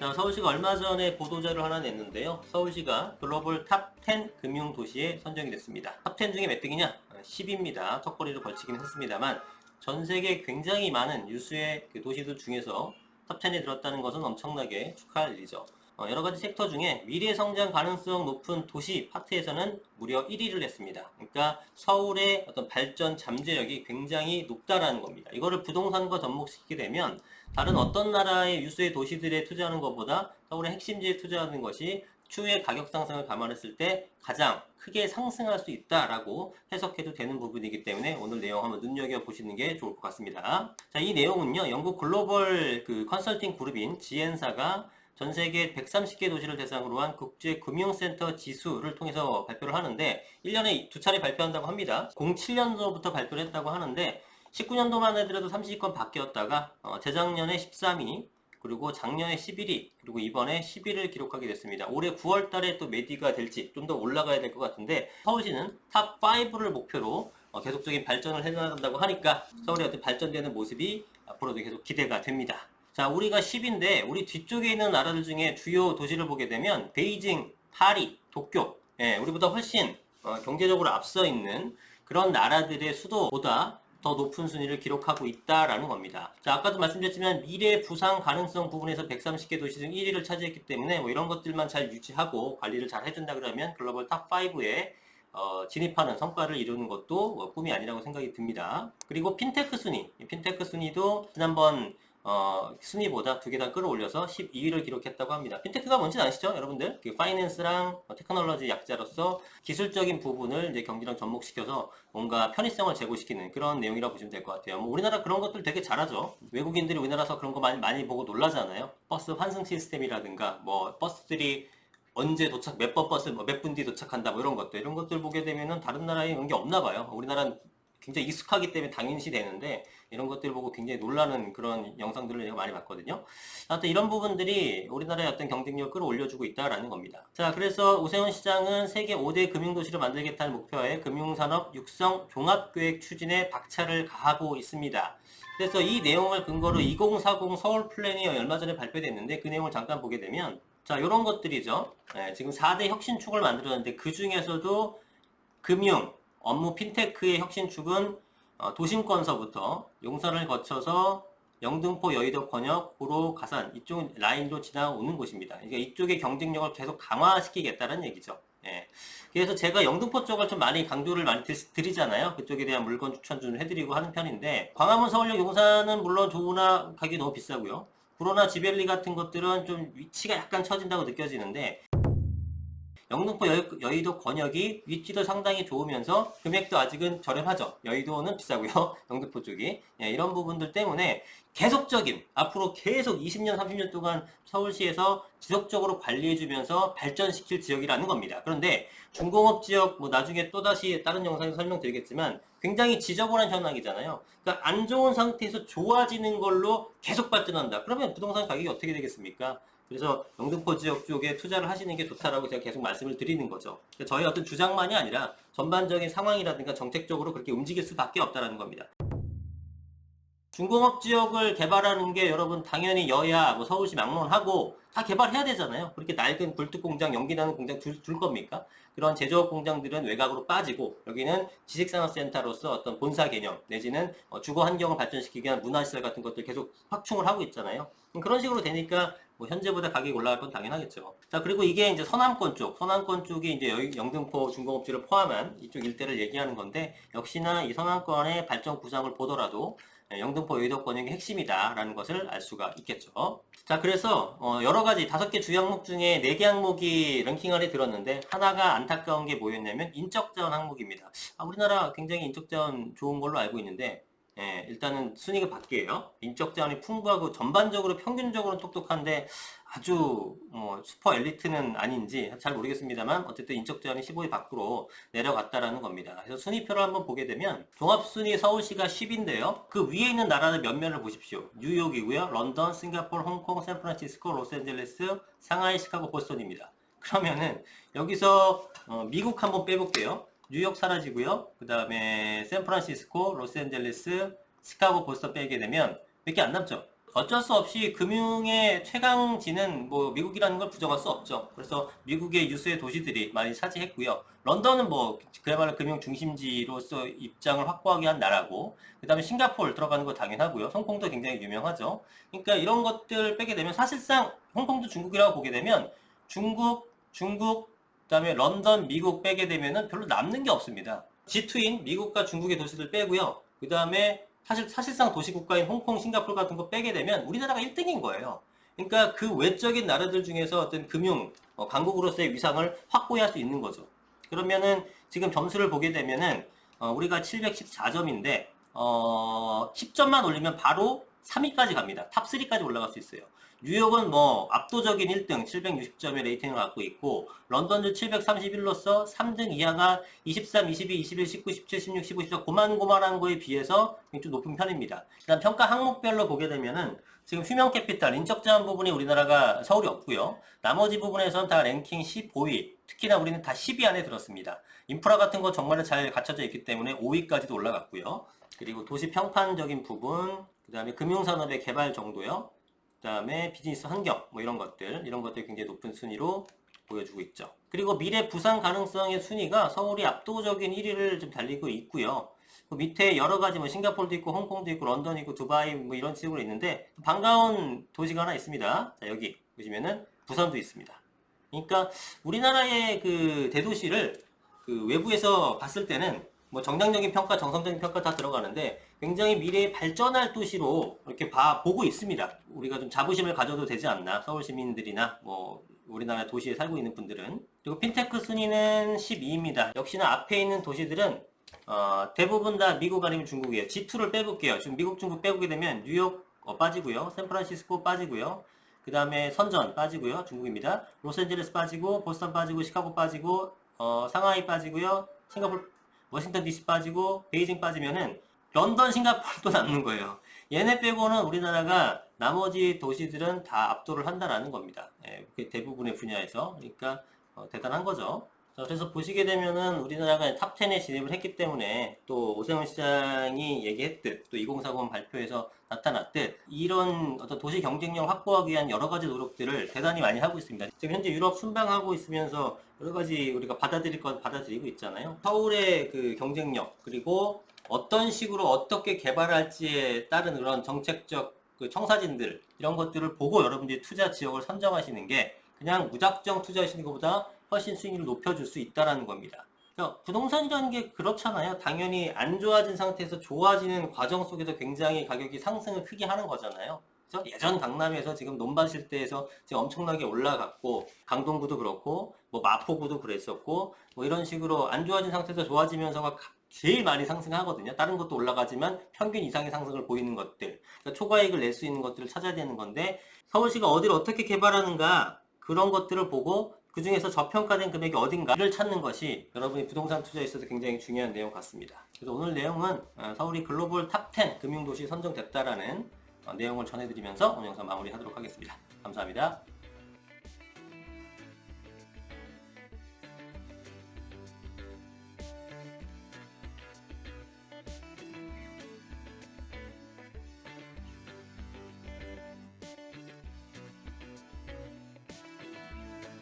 자, 서울시가 얼마 전에 보도자료를 하나 냈는데요. 서울시가 글로벌 탑 10 금융도시에 선정이 됐습니다. 탑 10 중에 몇 등이냐? 10입니다. 턱걸이를 걸치긴 했습니다만 전 세계 굉장히 많은 유수의 그 도시들 중에서 탑 10에 들었다는 것은 엄청나게 축하할 일이죠. 여러 가지 섹터 중에 미래 성장 가능성 높은 도시 파트에서는 무려 1위를 했습니다. 그러니까 서울의 어떤 발전 잠재력이 굉장히 높다라는 겁니다. 이거를 부동산과 접목시키게 되면 다른 어떤 나라의 유수의 도시들에 투자하는 것보다 서울의 핵심지에 투자하는 것이 추후의 가격 상승을 감안했을 때 가장 크게 상승할 수 있다라고 해석해도 되는 부분이기 때문에 오늘 내용 한번 눈여겨보시는 게 좋을 것 같습니다. 자, 이 내용은요, 영국 글로벌 그 컨설팅 그룹인 지엔사가 전 세계 130개 도시를 대상으로 한 국제 금융센터 지수를 통해서 발표를 하는데 1년에 2차례 발표한다고 합니다. 07년도부터 발표를 했다고 하는데 19년도만 해도 30위권 바뀌었다가 재작년에 13위, 그리고 작년에 11위, 그리고 이번에 10위를 기록하게 됐습니다. 올해 9월 달에 또 몇 위가 될지 좀 더 올라가야 될 것 같은데 서울시는 탑 5를 목표로 계속적인 발전을 해나간다고 하니까 서울의 어떤 발전되는 모습이 앞으로도 계속 기대가 됩니다. 자, 우리가 10인데 우리 뒤쪽에 있는 나라들 중에 주요 도시를 보게 되면 베이징, 파리, 도쿄, 우리보다 훨씬 경제적으로 앞서 있는 그런 나라들의 수도보다 더 높은 순위를 기록하고 있다라는 겁니다. 자, 아까도 말씀드렸지만 미래 부상 가능성 부분에서 130개 도시 중 1위를 차지했기 때문에 뭐 이런 것들만 잘 유지하고 관리를 잘 해준다 그러면 글로벌 탑 5에 진입하는 성과를 이루는 것도 꿈이 아니라고 생각이 듭니다. 그리고 핀테크 순위, 핀테크 순위도 지난번 순위보다 2계단 끌어올려서 12위를 기록했다고 합니다. 핀테크가 뭔지 아시죠? 여러분들? 그 파이낸스랑 테크놀로지 약자로서 기술적인 부분을 이제 경기랑 접목시켜서 뭔가 편의성을 제고시키는 그런 내용이라고 보시면 될 것 같아요. 뭐 우리나라 그런 것들 되게 잘하죠. 외국인들이 우리나라에서 그런 거 많이 보고 놀라잖아요. 버스 환승 시스템이라든가 뭐 버스들이 언제 도착, 몇 번 버스, 몇 분 뒤 도착한다, 뭐 이런 것들 보게 되면은 다른 나라에 이런 게 없나 봐요. 우리나라는 굉장히 익숙하기 때문에 당연시 되는데 이런 것들을 보고 굉장히 놀라는 그런 영상들을 제가 많이 봤거든요. 하여튼 이런 부분들이 우리나라의 어떤 경쟁력을 끌어올려주고 있다라는 겁니다. 자, 그래서 오세훈 시장은 세계 5대 금융도시를 만들겠다는 목표에 금융산업 육성 종합계획 추진에 박차를 가하고 있습니다. 그래서 이 내용을 근거로 2040 서울 플랜이 얼마 전에 발표됐는데 그 내용을 잠깐 보게 되면 자, 이런 것들이죠. 지금 4대 혁신축을 만들었는데 그 중에서도 금융, 업무 핀테크의 혁신축은 도심권서부터 용산을 거쳐서 영등포, 여의도, 권역, 고로, 가산 이쪽 라인으로 지나오는 곳입니다. 그러니까 이쪽의 경쟁력을 계속 강화시키겠다는 얘기죠. 그래서 제가 영등포 쪽을 좀 많이 강조를 많이 드리잖아요. 그쪽에 대한 물건 추천 좀 해드리고 하는 편인데 광화문, 서울역, 용산은 물론 좋으나 가격이 너무 비싸고요. 구로나 지벨리 같은 것들은 좀 위치가 약간 처진다고 느껴지는데 영등포, 여의도, 권역이 위치도 상당히 좋으면서 금액도 아직은 저렴하죠. 여의도는 비싸고요. 영등포 쪽이. 이런 부분들 때문에 계속적인 앞으로 계속 20년, 30년 동안 서울시에서 지속적으로 관리해주면서 발전시킬 지역이라는 겁니다. 그런데 중공업 지역 뭐 나중에 또다시 다른 영상에서 설명드리겠지만 굉장히 지저분한 현황이잖아요. 그러니까 안 좋은 상태에서 좋아지는 걸로 계속 발전한다. 그러면 부동산 가격이 어떻게 되겠습니까? 그래서 영등포 지역 쪽에 투자를 하시는 게 좋다라고 제가 계속 말씀을 드리는 거죠. 저희 어떤 주장만이 아니라 전반적인 상황이라든가 정책적으로 그렇게 움직일 수밖에 없다는 겁니다. 중공업 지역을 개발하는 게 여러분 당연히 여야, 뭐 서울시 막론하고 다 개발해야 되잖아요. 그렇게 낡은 굴뚝공장, 연기나는 공장 둘 겁니까? 그런 제조업 공장들은 외곽으로 빠지고 여기는 지식산업센터로서 어떤 본사 개념 내지는 주거 환경을 발전시키기 위한 문화시설 같은 것들 계속 확충을 하고 있잖아요. 그런 식으로 되니까 뭐 현재보다 가격이 올라갈 건 당연하겠죠. 자, 그리고 이게 이제 서남권 쪽이 이제 영등포 중공업지를 포함한 이쪽 일대를 얘기하는 건데 역시나 이 서남권의 발전 구상을 보더라도 영등포 여의도 권역이 핵심이다라는 것을 알 수가 있겠죠. 자, 그래서 여러 가지 5개 주 항목 중에 4개 항목이 랭킹 안에 들었는데 하나가 안타까운 게 뭐였냐면 인적자원 항목입니다. 우리나라 굉장히 인적자원 좋은 걸로 알고 있는데 일단은 순위가 바뀌어요. 인적자원이 풍부하고 전반적으로 평균적으로는 똑똑한데 아주 슈퍼 엘리트는 아닌지 잘 모르겠습니다만 어쨌든 인적자원이 15위 밖으로 내려갔다라는 겁니다. 그래서 순위표를 한번 보게 되면 종합순위 서울시가 10인데요. 그 위에 있는 나라들 몇면을 보십시오. 뉴욕이고요. 런던, 싱가포르, 홍콩, 샌프란시스코, 로스앤젤레스, 상하이, 시카고, 보스턴입니다. 그러면은 여기서 미국 한번 빼볼게요. 뉴욕 사라지고요. 그 다음에 샌프란시스코, 로스앤젤레스, 시카고, 보스턴 빼게 되면 몇 개 안 남죠. 어쩔 수 없이 금융의 최강지는 뭐 미국이라는 걸 부정할 수 없죠. 그래서 미국의 유수의 도시들이 많이 차지했고요. 런던은 뭐 그야말로 금융 중심지로서 입장을 확고하게 한 나라고, 그 다음에 싱가포르 들어가는 거 당연하고요. 홍콩도 굉장히 유명하죠. 그러니까 이런 것들 빼게 되면 사실상 홍콩도 중국이라고 보게 되면 중국, 그다음에 런던, 미국 빼게 되면은 별로 남는 게 없습니다. G2인 미국과 중국의 도시들 빼고요. 그 다음에 사실상 도시국가인 홍콩, 싱가포르 같은 거 빼게 되면 우리나라가 1등인 거예요. 그러니까 그 외적인 나라들 중에서 어떤 금융, 강국으로서의 위상을 확보할 수 있는 거죠. 그러면은 지금 점수를 보게 되면은 우리가 714점인데 10점만 올리면 바로 3위까지 갑니다. 탑3까지 올라갈 수 있어요. 뉴욕은 뭐 압도적인 1등 760점의 레이팅을 갖고 있고, 런던도 731로서 3등 이하가 23, 22, 21, 19, 17, 16, 15, 14 고만고만한 거에 비해서 좀 높은 편입니다. 그다음 평가 항목별로 보게 되면은 지금 휴먼 캐피탈, 인적 자원 부분이 우리나라가 서울이 없고요. 나머지 부분에서는 다 랭킹 15위, 특히나 우리는 다 10위 안에 들었습니다. 인프라 같은 거 정말 잘 갖춰져 있기 때문에 5위까지도 올라갔고요. 그리고 도시 평판적인 부분, 그 다음에 금융산업의 개발 정도요. 그 다음에 비즈니스 환경, 뭐 이런 것들이 굉장히 높은 순위로 보여주고 있죠. 그리고 미래 부상 가능성의 순위가 서울이 압도적인 1위를 좀 달리고 있고요. 그 밑에 여러 가지 뭐 싱가포르도 있고 홍콩도 있고 런던도 있고 두바이 뭐 이런 식으로 있는데, 반가운 도시가 하나 있습니다. 자, 여기 보시면은 부산도 있습니다. 그러니까 우리나라의 그 대도시를 그 외부에서 봤을 때는 뭐 정량적인 평가, 정성적인 평가 다 들어가는데 굉장히 미래에 발전할 도시로 이렇게 보고 있습니다. 우리가 좀 자부심을 가져도 되지 않나, 서울 시민들이나 뭐 우리나라 도시에 살고 있는 분들은. 그리고 핀테크 순위는 12위입니다. 역시나 앞에 있는 도시들은 대부분 다 미국 아니면 중국이에요. G2를 빼볼게요. 지금 미국, 중국 빼보게 되면 뉴욕 빠지고요. 샌프란시스코 빠지고요. 그 다음에 선전 빠지고요. 중국입니다. 로스앤젤레스 빠지고, 보스턴 빠지고, 시카고 빠지고, 상하이 빠지고요. 싱가포르, 워싱턴 DC 빠지고, 베이징 빠지면은 런던, 싱가포르도 남는 거예요. 얘네 빼고는 우리나라가 나머지 도시들은 다 압도를 한다라는 겁니다. 예, 대부분의 분야에서. 그러니까 대단한 거죠. 자, 그래서 보시게 되면은 우리나라가 탑 10에 진입을 했기 때문에, 또 오세훈 시장이 얘기했듯, 또 2040 발표에서 나타났듯, 이런 어떤 도시 경쟁력을 확보하기 위한 여러 가지 노력들을 대단히 많이 하고 있습니다. 지금 현재 유럽 순방하고 있으면서 여러 가지 우리가 받아들일 건 받아들이고 있잖아요. 서울의 그 경쟁력, 그리고 어떤 식으로 어떻게 개발할지에 따른 그런 정책적 그 청사진들, 이런 것들을 보고 여러분들이 투자 지역을 선정하시는 게 그냥 무작정 투자하시는 것보다 훨씬 수익률을 높여줄 수 있다는 겁니다. 그러니까 부동산이라는 게 그렇잖아요. 당연히 안 좋아진 상태에서 좋아지는 과정 속에서 굉장히 가격이 상승을 크게 하는 거잖아요. 그래서 예전 강남에서 지금 논밭일대에서 지금 엄청나게 올라갔고, 강동구도 그렇고, 뭐 마포구도 그랬었고, 뭐 이런 식으로 안 좋아진 상태에서 좋아지면서가 제일 많이 상승하거든요. 다른 것도 올라가지만 평균 이상의 상승을 보이는 것들, 그러니까 초과이익을 낼 수 있는 것들을 찾아야 되는 건데, 서울시가 어디를 어떻게 개발하는가, 그런 것들을 보고 그 중에서 저평가된 금액이 어딘가를 찾는 것이 여러분이 부동산 투자에 있어서 굉장히 중요한 내용 같습니다. 그래서 오늘 내용은 서울이 글로벌 탑 10 금융도시 선정됐다라는 내용을 전해드리면서 오늘 영상 마무리하도록 하겠습니다. 감사합니다.